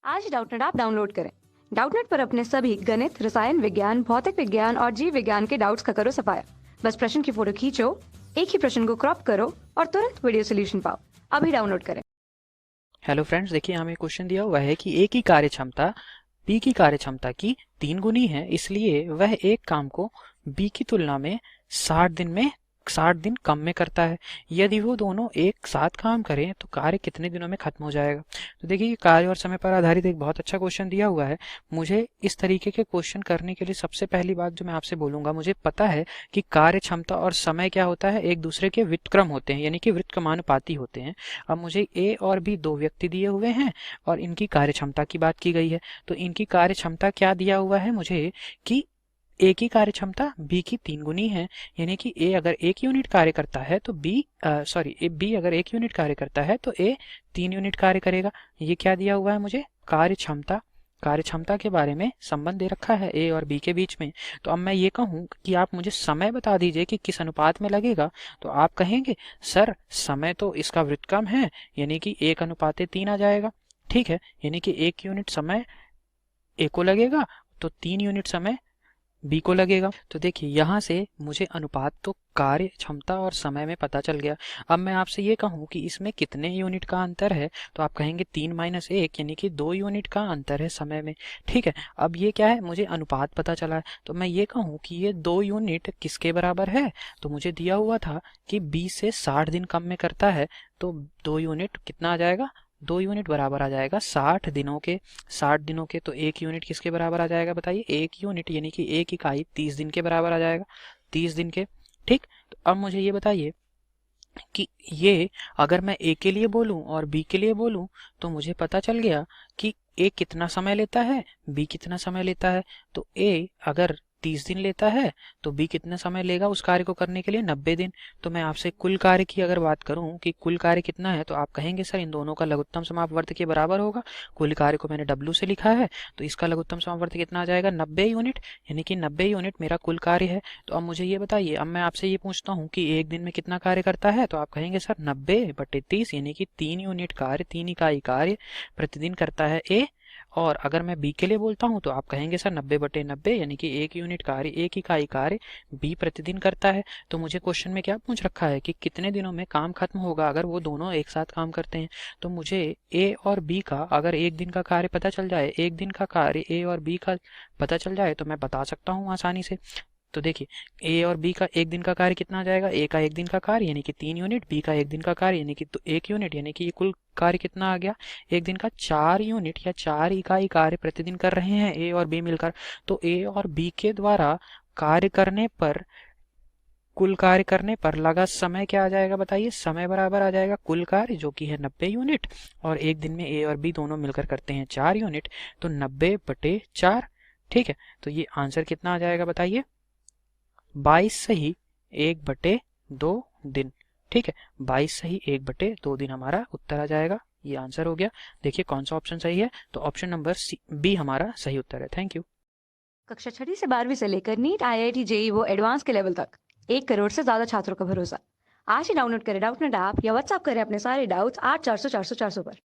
आज Doubtnut app download करें। Doubtnut पर अपने सभी गणित, रसायन विज्ञान, भौतिक विज्ञान और जीव विज्ञान के डाउट्स का करो सफाया। बस प्रश्न की फोटो खींचो, एक ही प्रश्न को क्रॉप करो और तुरंत वीडियो सोल्यूशन पाओ। अभी डाउनलोड करें। हेलो फ्रेंड्स, देखिए हमें क्वेश्चन दिया हुआ है कि ए की कार्यक्षमता बी की कार्यक्षमता की 3 गुनी है, इसलिए वह एक काम को बी की तुलना में 60 दिन कम में करता है। यदि वो दोनों एक साथ काम करें तो कार्य कितने दिनों में खत्म हो जाएगा। तो देखिए ये कार्य और समय पर आधारित एक बहुत अच्छा क्वेश्चन दिया हुआ है। मुझे इस तरीके के क्वेश्चन करने के लिए सबसे पहली बात जो मैं आपसे बोलूंगा, मुझे पता है कि कार्य क्षमता और समय क्या होता है, एक दूसरे के व्युत्क्रम होते हैं, यानी कि व्युत्क्रमानुपाती होते हैं। अब मुझे ए और बी दो व्यक्ति दिए हुए हैं और इनकी कार्यक्षमता की बात की गई है। तो इनकी कार्यक्षमता क्या दिया हुआ है मुझे कि ए की कार्यक्षमता बी की 3 गुनी है, यानी कि ए अगर 1 यूनिट कार्य करता है तो बी अगर 1 यूनिट कार्य करता है तो ए 3 यूनिट कार्य करेगा। ये क्या दिया हुआ है मुझे, कार्यक्षमता के बारे में संबंध दे रखा है ए और बी के बीच में। तो अब मैं ये कहूँ कि आप मुझे समय बता दीजिए कि किस अनुपात में लगेगा, तो आप कहेंगे सर समय तो इसका व्युत्क्रम है, यानी कि 1:3 आ जाएगा। ठीक है, यानी कि 1 यूनिट समय ए को लगेगा तो 3 यूनिट समय बी को लगेगा। तो देखिए यहाँ से मुझे अनुपात तो कार्य क्षमता और समय में पता चल गया। अब मैं आपसे ये कहूँ कि इसमें कितने यूनिट का अंतर है, तो आप कहेंगे 3 - 1, यानी कि 2 यूनिट का अंतर है समय में। ठीक है, अब ये क्या है, मुझे अनुपात पता चला है, तो मैं ये कहूँ कि ये 2 यूनिट किसके बराबर है। तो मुझे दिया हुआ था कि बी से 60 दिन कम में करता है, तो 2 यूनिट कितना आ जाएगा, 2 यूनिट बराबर आ जाएगा 60 दिनों के। तो 1 यूनिट किसके बराबर आ जाएगा बताइए, 1 यूनिट यानी कि 1 इकाई 30 दिन के बराबर आ जाएगा, 30 दिन के। ठीक, तो अब मुझे ये बताइए कि ये अगर मैं ए के लिए बोलूं और बी के लिए बोलूं तो मुझे पता चल गया कि ए कितना समय लेता है, बी कितना समय लेता है। तो ए अगर 30 दिन लेता है तो बी कितना समय लेगा उस कार्य को करने के लिए, 90 दिन। तो मैं आपसे कुल कार्य की अगर बात करूं कि कुल कार्य कितना है, तो आप कहेंगे सर इन दोनों का लघुत्तम समापवर्त के बराबर होगा। कुल कार्य को मैंने W से लिखा है, तो इसका लघुत्तम समापवर्त कितना आ जाएगा, 90 यूनिट, यानी कि 90 यूनिट मेरा कुल कार्य है। तो अब मुझे ये बताइए, अब मैं आपसे ये पूछता हूँ कि एक दिन में कितना कार्य करता है, तो आप कहेंगे सर 90/30, यानी कि 3 यूनिट कार्य, 3 इकाई कार्य प्रतिदिन करता है ए। और अगर मैं बी के लिए बोलता हूँ तो आप कहेंगे सर 90/90, यानी कि 1 यूनिट कार्य, 1 इकाई कार्य बी प्रतिदिन करता है। तो मुझे क्वेश्चन में क्या पूछ रखा है कि कितने दिनों में काम खत्म होगा अगर वो दोनों एक साथ काम करते हैं। तो मुझे ए और बी का अगर एक दिन का कार्य पता चल जाए, एक दिन का कार्य ए और बी का पता चल जाए, तो मैं बता सकता हूँ आसानी से। तो देखिए ए और बी का एक दिन का कार्य कितना आ जाएगा, ए का एक दिन का कार्य यानी कि 3 यूनिट, बी का एक दिन का कार्य यानी कि 1 यूनिट, यानी कि ये कुल कार्य कितना आ गया एक दिन का, 4 यूनिट या 4 इकाई कार्य प्रतिदिन कर रहे हैं ए और बी मिलकर। तो ए और बी के द्वारा कार्य करने पर, कुल कार्य करने पर लगा समय क्या आ जाएगा बताइए, समय बराबर आ जाएगा कुल कार्य जो कि है 90 यूनिट, और एक दिन में ए और बी दोनों मिलकर करते हैं 4 यूनिट, तो 90/4। ठीक है, तो ये आंसर कितना आ जाएगा बताइए, 22 सही 1/2 दिन। ठीक है, 22 सही 1/2 दिन हमारा उत्तर आ जाएगा। ये आंसर हो गया। देखिए कौन सा ऑप्शन सही है, तो ऑप्शन नंबर बी हमारा सही उत्तर है। Thank you. कक्षा 6 से 12वीं से लेकर नीट, IIT, JEE वो एडवांस के लेवल तक 1 करोड़ से ज्यादा छात्रों का भरोसा। आज ही डाउनलोड करें डाउटनेट ऐप या व्हाट्सएप करें अपने सारे डाउट्स 8400 400 400 पर।